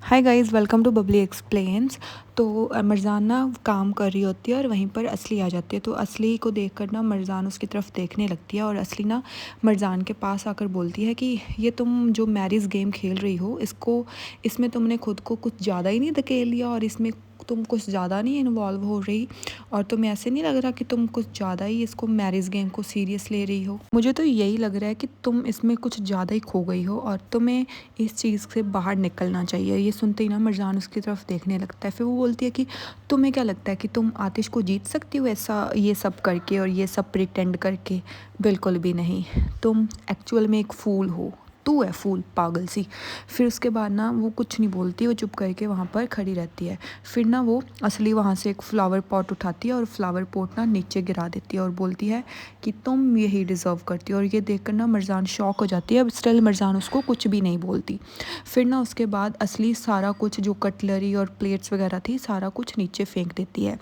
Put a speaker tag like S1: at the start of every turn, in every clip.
S1: Hi guys, welcome to Bubbly explains. तो मरजान ना काम कर रही होती है और वहीं पर असली आ जाती है। तो असली को देखकर ना मरजान उसकी तरफ देखने लगती है और असली ना मरजान के पास आकर बोलती है कि ये तुम जो मैरिज गेम खेल रही हो इसमें तुमने खुद को कुछ ज़्यादा ही नहीं धकेल लिया और इसमें तुम कुछ ज़्यादा नहीं इन्वॉल्व हो रही और तुम्हें ऐसे नहीं लग रहा कि तुम कुछ ज़्यादा ही इसको मैरिज गेम को सीरियस ले रही हो। मुझे तो यही लग रहा है कि तुम इसमें कुछ ज़्यादा ही खो गई हो और तुम्हें इस चीज़ से बाहर निकलना चाहिए। ये सुनते ही ना मरजान उसकी तरफ देखने लगता है। फिर वो बोलती है कि तुम्हें क्या लगता है कि तुम आतिश को जीत सकती हो ऐसा ये सब करके और ये सब प्रिटेंड करके? बिल्कुल भी नहीं। तुम एक्चुअल में एक फूल हो, तू है फूल, पागल सी। फिर उसके बाद ना वो कुछ नहीं बोलती, वो चुप करके वहाँ पर खड़ी रहती है। फिर ना वो असली वहाँ से एक फ्लावर पॉट उठाती है और फ्लावर पॉट ना नीचे गिरा देती है और बोलती है कि तुम यही डिज़र्व करती हो। और ये देखकर ना मरजान शॉक हो जाती है। अब स्टिल मरजान उसको कुछ भी नहीं बोलती। फिर ना उसके बाद असली सारा कुछ जो कटलरी और प्लेट्स वगैरह थी सारा कुछ नीचे फेंक देती है।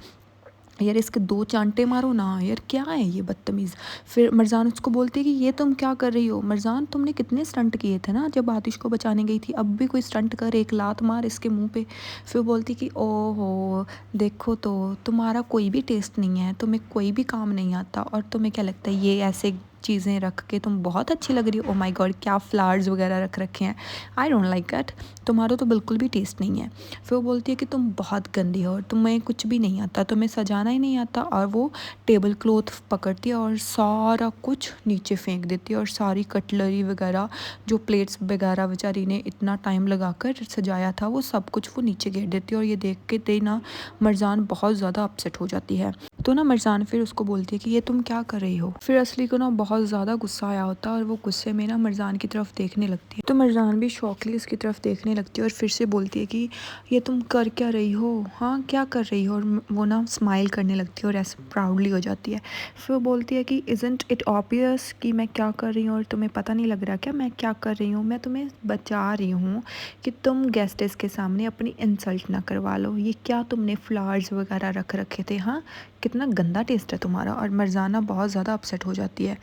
S1: यार इसके दो चांटे मारो ना यार, क्या है ये बदतमीज़। फिर मरजान उसको बोलती है कि ये तुम क्या कर रही हो मरजान, तुमने कितने स्टंट किए थे ना जब आतिश को बचाने गई थी, अब भी कोई स्टंट कर, एक लात मार इसके मुंह पे। फिर बोलती कि ओहो देखो तो तुम्हारा कोई भी टेस्ट नहीं है, तुम्हें कोई भी काम नहीं आता और तुम्हें क्या लगता है ये ऐसे चीज़ें रख के तुम बहुत अच्छी लग रही हो। ओ माय गॉड, क्या फ्लावर्स वगैरह रख रखे हैं, आई डोंट लाइक दैट, तुम्हारा तो बिल्कुल भी टेस्ट नहीं है। फिर वो बोलती है कि तुम बहुत गंदी हो और तुम्हें कुछ भी नहीं आता, तुम्हें सजाना ही नहीं आता। और वो टेबल क्लॉथ पकड़ती है और सारा कुछ नीचे फेंक देती है और सारी कटलरी वगैरह जो प्लेट्स वगैरह बेचारी ने इतना टाइम लगाकर सजाया था वो सब कुछ वो नीचे गिर देती है। और ये देख के ना मरजान बहुत ज़्यादा अपसेट हो जाती है। तो ना मरजान फिर उसको बोलती है कि ये तुम क्या कर रही हो। फिर असली को ना बहुत ज़्यादा गुस्सा आया होता है और वो गुस्से में ना मरजान की तरफ देखने लगती है। तो मरजान भी शौकली उसकी तरफ देखने लगती है और फिर से बोलती है कि ये तुम कर क्या रही हो, हाँ क्या कर रही हो। और वो ना स्माइल करने लगती है और ऐसे प्राउडली हो जाती है। फिर वो बोलती है कि इज़न्ट इट ऑब्वियस कि मैं क्या कर रही हूँ और तुम्हें पता नहीं लग रहा क्या मैं क्या कर रही हूँ। मैं तुम्हें बचा रही हूँ कि तुम गेस्ट्स के सामने अपनी इंसल्ट ना करवा लो। ये क्या तुमने फ्लावर्स वगैरह रख रखे थे, हाँ कितना गंदा टेस्ट है तुम्हारा। और मरजाना बहुत ज़्यादा अपसेट हो जाती है।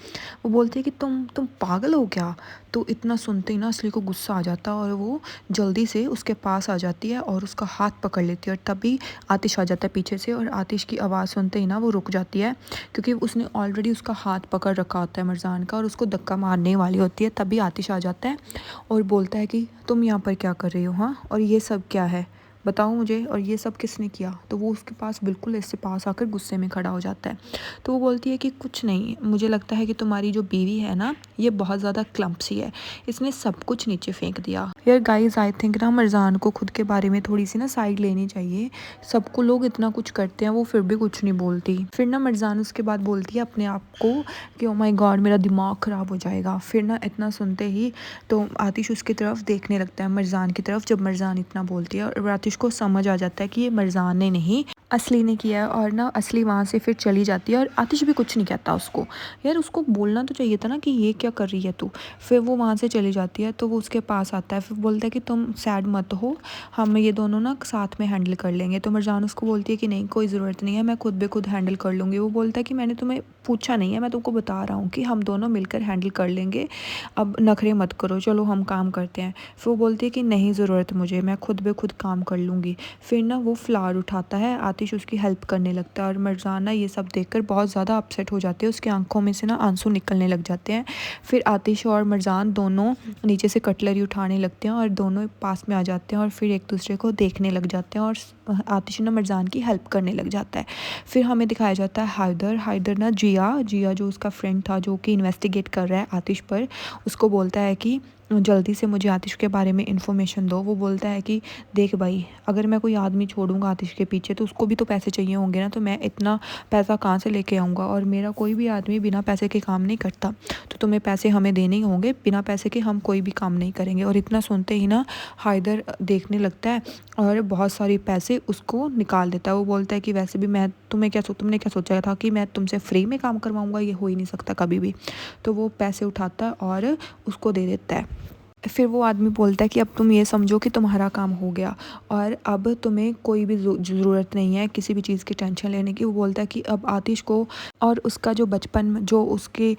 S1: वो बोलती है कि तुम पागल हो क्या। तो इतना सुनते ही ना असली को गुस्सा आ जाता है और वो जल्दी से उसके पास आ जाती है और उसका हाथ पकड़ लेती है। और तभी आतिश आ जाता है पीछे से और आतिश की आवाज़ सुनते ही ना वो रुक जाती है क्योंकि उसने ऑलरेडी उसका हाथ पकड़ रखा होता है मरजान का और उसको धक्का मारने वाली होती है। तभी आतिश आ जाता है और बोलता है कि तुम यहाँ पर क्या कर रही हो, हाँ और ये सब क्या है बताओ मुझे, और ये सब किसने किया। तो वो उसके पास बिल्कुल इससे पास आकर गुस्से में खड़ा हो जाता है। तो वो बोलती है कि कुछ नहीं, मुझे लगता है कि तुम्हारी जो बीवी है ना ये बहुत ज़्यादा क्लम्पसी है, इसने सब कुछ नीचे फेंक दिया। यार गाइस, आई थिंक ना मरजान को खुद के बारे में थोड़ी सी ना साइड लेनी चाहिए। सबको लोग इतना कुछ करते हैं वो फिर भी कुछ नहीं बोलती। फिर ना मरजान उसके बाद बोलती है अपने आप को कि ओ माय गॉड मेरा दिमाग ख़राब हो जाएगा। फिर ना इतना सुनते ही तो आतिश उसकी तरफ देखने लगता है मरजान की तरफ जब मरजान इतना बोलती है और आतिश को समझ आ जाता है कि ये मरजान ने नहीं असली ने किया है। और ना असली वहाँ से फिर चली जाती है और आतिश भी कुछ नहीं कहता उसको। यार उसको बोलना तो चाहिए था ना कि ये क्या कर रही है तू। फिर वो वहाँ से चली जाती है तो वो उसके पास आता है। फिर बोलता है कि तुम सैड मत हो, हम ये दोनों ना साथ में हैंडल कर लेंगे। तो मरजान उसको बोलती है कि नहीं कोई ज़रूरत नहीं है, मैं खुद ब खुद हैंडल कर लूँगी। वो बोलता है कि मैंने तुम्हें पूछा नहीं है, मैं तुमको बता रहा हूँ कि हम दोनों मिलकर हैंडल कर लेंगे, अब नखरे मत करो, चलो हम काम करते हैं। फिर वो बोलती है कि नहीं ज़रूरत मुझे, मैं खुद ब खुद काम कर लूँगी। फिर ना वो फ्लावर उठाता है, आतिश उसकी हेल्प करने लगता है और मरजाना ये सब देखकर बहुत ज़्यादा अपसेट हो जाते हैं, उसकी आंखों में से ना आंसू निकलने लग जाते हैं। फिर आतिश और मरजान दोनों नीचे से कटलरी उठाने लगते हैं और दोनों पास में आ जाते हैं और फिर एक दूसरे को देखने लग जाते हैं और आतिश ना मरजान की हेल्प करने लग जाता है। फिर हमें दिखाया जाता है हैदर ना जिया जो उसका फ्रेंड था जो कि इन्वेस्टिगेट कर रहा है आतिश पर, उसको बोलता है कि जल्दी से मुझे आतिश के बारे में इन्फॉर्मेशन दो। वो बोलता है कि देख भाई, अगर मैं कोई आदमी छोड़ूंगा आतिश के पीछे तो उसको भी तो पैसे चाहिए होंगे ना, तो मैं इतना पैसा कहाँ से लेके आऊँगा, और मेरा कोई भी आदमी बिना पैसे के काम नहीं करता, तो तुम्हें पैसे हमें देने ही होंगे, बिना पैसे के हम कोई भी काम नहीं करेंगे। और इतना सुनते ही ना हैदर देखने लगता है और बहुत सारे पैसे उसको निकाल देता है। वो बोलता है कि वैसे भी मैं तुमने क्या सोचा था कि मैं तुमसे फ्री में काम करवाऊँगा, ये हो ही नहीं सकता कभी भी। तो वो पैसे उठाता है और उसको दे देता है। फिर वो आदमी बोलता है कि अब तुम ये समझो कि तुम्हारा काम हो गया और अब तुम्हें कोई भी ज़रूरत नहीं है किसी भी चीज़ की टेंशन लेने की। वो बोलता है कि अब आतिश को और उसका जो बचपन जो उसके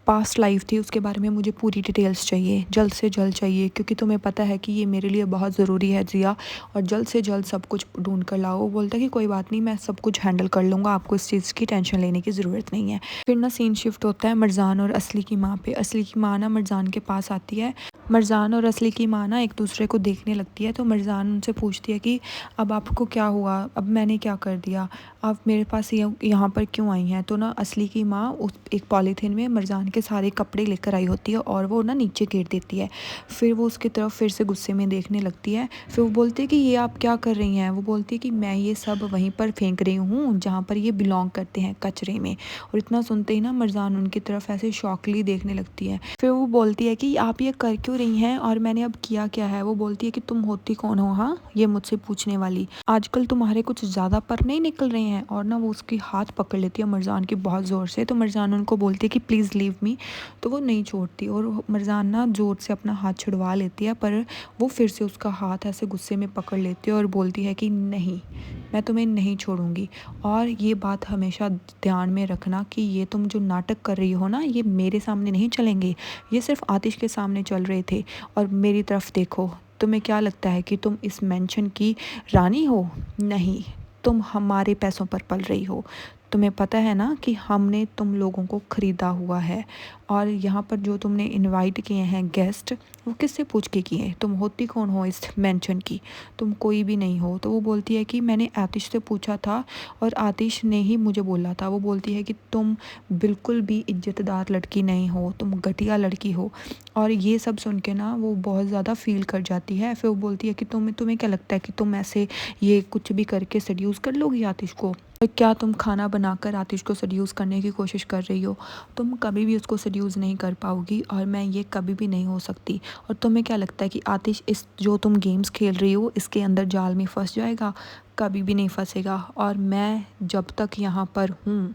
S1: पास्ट लाइफ थी उसके बारे में मुझे पूरी डिटेल्स चाहिए, जल्द से जल्द चाहिए, क्योंकि तुम्हें पता है कि ये मेरे लिए बहुत ज़रूरी है ज़िया, और जल्द से जल्द सब कुछ ढूंढ कर लाओ। वो बोलता है कि कोई बात नहीं, मैं सब कुछ हैंडल कर लूँगा, आपको इस चीज़ की टेंशन लेने की ज़रूरत नहीं है। फिर ना सीन शिफ्ट होता है मरजान और असली की माँ पे। असली की माँ ना मरजान के पास आती है। मरजान और असली की माँ ना एक दूसरे को देखने लगती है। तो मरजान उनसे पूछती है कि अब आपको क्या हुआ, अब मैंने क्या कर दिया, आप मेरे पास यहाँ पर क्यों आई हैं। तो ना असली की माँ उस एक पॉलीथीन में मरजान के सारे कपड़े लेकर आई होती है और वो ना नीचे गिर देती है। फिर वो उसकी तरफ फिर से गुस्से में देखने लगती है। फिर वो बोलती है कि ये आप क्या कर रही हैं। वो बोलती है कि मैं ये सब वहीं पर फेंक रही हूँ जहाँ पर ये बिलोंग करते हैं, कचरे में। और इतना सुनते ही ना मरजान उनकी तरफ ऐसे शॉकली देखने लगती है। फिर वो बोलती है कि आप ये कर क्यों रही हैं और मैंने अब किया क्या है। वो बोलती है कि तुम होती कौन हो, हाँ, ये मुझसे पूछने वाली, आजकल तुम्हारे कुछ ज़्यादा पर नहीं निकल रहे हैं। और ना वो उसकी हाथ पकड़ लेती है मरजान की बहुत ज़ोर से। तो मरजान उनको बोलती है कि प्लीज़ लीव मी। तो वो नहीं छोड़ती और मरजान ना ज़ोर से अपना हाथ छुड़वा लेती है, पर वो फिर से उसका हाथ ऐसे गुस्से में पकड़ लेती है और बोलती है कि नहीं, मैं तुम्हें नहीं छोड़ूंगी। और ये बात हमेशा ध्यान में रखना कि ये तुम जो नाटक कर रही हो ना, ये मेरे सामने नहीं चलेंगे, ये सिर्फ आतिश के सामने चल रहे थे। और मेरी तरफ देखो, तुम्हें क्या लगता है कि तुम इस मेंशन की रानी हो? नहीं, तुम हमारे पैसों पर पल रही हो। तुम्हें पता है ना कि हमने तुम लोगों को ख़रीदा हुआ है, और यहाँ पर जो तुमने इनवाइट किए हैं गेस्ट, वो किससे पूछ के किए? तुम होती कौन हो इस मेंशन की? तुम कोई भी नहीं हो। तो वो बोलती है कि मैंने आतिश से पूछा था और आतिश ने ही मुझे बोला था। वो बोलती है कि तुम बिल्कुल भी इज्जतदार लड़की नहीं हो, तुम घटिया लड़की हो। और ये सब सुन के ना वो बहुत ज़्यादा फील कर जाती है। फिर वो बोलती है कि तुम्हें क्या लगता है कि तुम ऐसे ये कुछ भी करके सेड्यूस कर लोगी आतिश को? क्या तुम खाना बनाकर आतिश को सेड्यूस करने की कोशिश कर रही हो? तुम कभी भी उसको सेड्यूस नहीं कर पाओगी, और मैं ये कभी भी नहीं हो सकती। और तुम्हें क्या लगता है कि आतिश इस जो तुम गेम्स खेल रही हो इसके अंदर जाल में फंस जाएगा? कभी भी नहीं फंसेगा। और मैं जब तक यहाँ पर हूँ,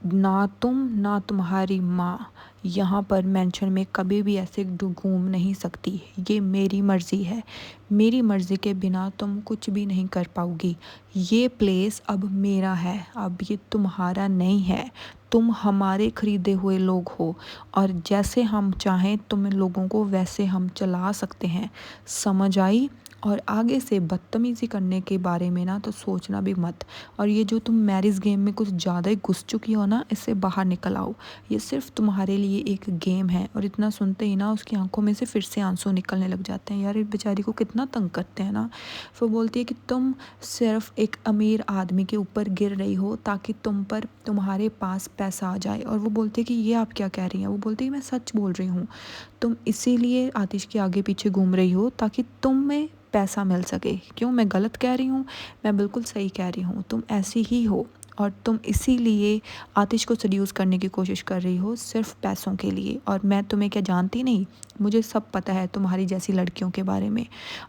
S1: ना तुम ना तुम्हारी माँ यहाँ पर मेंशन में कभी भी ऐसे घूम नहीं सकती। ये मेरी मर्ज़ी है, मेरी मर्ज़ी के बिना तुम कुछ भी नहीं कर पाओगी। ये प्लेस अब मेरा है, अब ये तुम्हारा नहीं है। तुम हमारे ख़रीदे हुए लोग हो, और जैसे हम चाहें तुम लोगों को वैसे हम चला सकते हैं। समझ आई? और आगे से बदतमीज़ी करने के बारे में ना तो सोचना भी मत। और ये जो तुम मैरिज गेम में कुछ ज़्यादा ही घुस चुकी हो ना, इससे बाहर निकल आओ। ये सिर्फ तुम्हारे लिए एक गेम है। और इतना सुनते ही ना उसकी आंखों में से फिर से आंसू निकलने लग जाते हैं। यार इस बेचारी को कितना तंग करते हैं ना। फिर बोलती है कि तुम सिर्फ एक अमीर आदमी के ऊपर गिर रही हो ताकि तुम्हारे पास पैसा आ जाए। और वो बोलती है कि ये आप क्या कह रही हैं? वो बोलती है मैं सच बोल रही हूँ। तुम इसीलिए आतिश के आगे पीछे घूम रही हो ताकि तुम्हें पैसा मिल सके। क्यों, मैं गलत कह रही हूँ? मैं बिल्कुल सही कह रही हूँ, तुम ऐसी ही हो। और तुम इसीलिए आतिश को सेड्यूस करने की कोशिश कर रही हो सिर्फ पैसों के लिए। और मैं तुम्हें क्या जानती नहीं? मुझे सब पता है तुम्हारी जैसी लड़कियों के बारे में।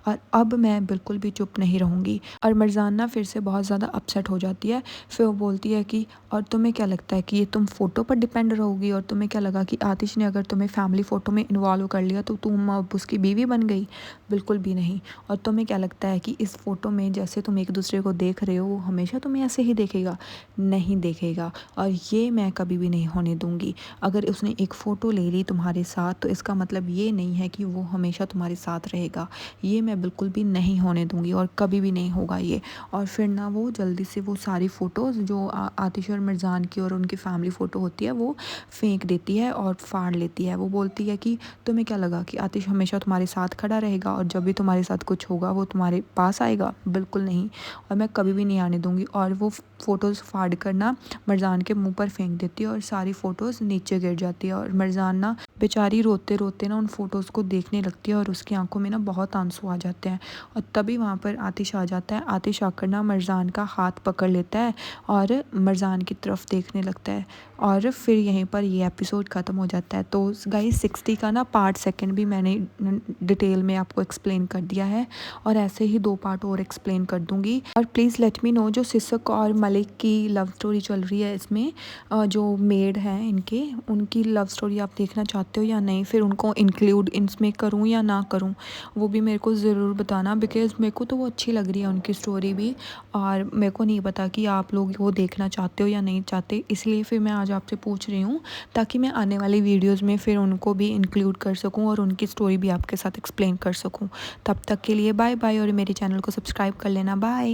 S1: और अब मैं बिल्कुल भी चुप नहीं रहूँगी। और मरजाना फिर से बहुत ज़्यादा अपसेट हो जाती है। फिर वो बोलती है कि और तुम्हें क्या लगता है कि ये तुम फ़ोटो पर डिपेंड रहोगी? और तुम्हें क्या लगा कि आतिश ने अगर तुम्हें फैमिली फ़ोटो में इन्वॉल्व कर लिया तो तुम अब उसकी बीवी बन गई? बिल्कुल भी नहीं। और तुम्हें क्या लगता है कि इस फ़ोटो में जैसे तुम एक दूसरे को देख रहे हो वो हमेशा तुम्हें ऐसे ही देखेगा? नहीं देखेगा। और ये मैं कभी भी नहीं होने दूंगी। अगर उसने एक फ़ोटो ले ली तुम्हारे साथ तो इसका मतलब ये नहीं है कि वो हमेशा तुम्हारे साथ रहेगा। ये मैं बिल्कुल भी नहीं होने दूंगी और कभी भी नहीं होगा ये। और फिर ना वो जल्दी से वो सारी फ़ोटोज़ जो आतिश और मिर्ज़ान की और उनकी फैमिली फ़ोटो होती है वो फेंक देती है और फाड़ लेती है। वो बोलती है कि तुम्हें क्या लगा कि आतिश हमेशा तुम्हारे साथ खड़ा रहेगा और जब भी तुम्हारे साथ कुछ होगा वो तुम्हारे पास आएगा? बिल्कुल नहीं, और मैं कभी भी नहीं आने दूंगी। और वो फ़ोटोज़ फाड़ कर ना मरजान के मुंह पर फेंक देती है और सारी फ़ोटोज़ नीचे गिर जाती है। और मरजान ना बेचारी रोते रोते ना उन फ़ोटोज़ को देखने लगती है और उसकी आंखों में ना बहुत आंसू आ जाते हैं। और तभी वहाँ पर आतिश आ जाता है। आतिश आकर ना मरजान का हाथ पकड़ लेता है और मरजान की तरफ देखने लगता है। और फिर यहीं पर ये एपिसोड ख़त्म हो जाता है। तो गाइस 60 का ना पार्ट सेकंड भी मैंने डिटेल में आपको एक्सप्लेन कर दिया है, और ऐसे ही 2 पार्ट और एक्सप्लेन कर दूंगी। और प्लीज़ लेट मी नो जो सिसक और मलिक की लव स्टोरी चल रही है इसमें, जो मेड हैं इनके, उनकी लव स्टोरी आप देखना चाहते हो या नहीं, फिर उनको इंक्लूड इसमें करूँ या ना करूँ, वो भी मेरे को ज़रूर बताना। बिकॉज़ मेरे को तो वो अच्छी लग रही है उनकी स्टोरी भी, और मेरे को नहीं पता कि आप लोग वो देखना चाहते हो या नहीं चाहते। इसलिए फिर मैं आज आज आपसे पूछ रही हूँ, ताकि मैं आने वाली वीडियोज़ में फिर उनको भी इंक्लूड कर सकूँ और उनकी स्टोरी भी आपके साथ एक्सप्लेन कर सकूँ। तब तक के लिए बाय बाय, और मेरे चैनल को सब्सक्राइब कर लेना। बाय।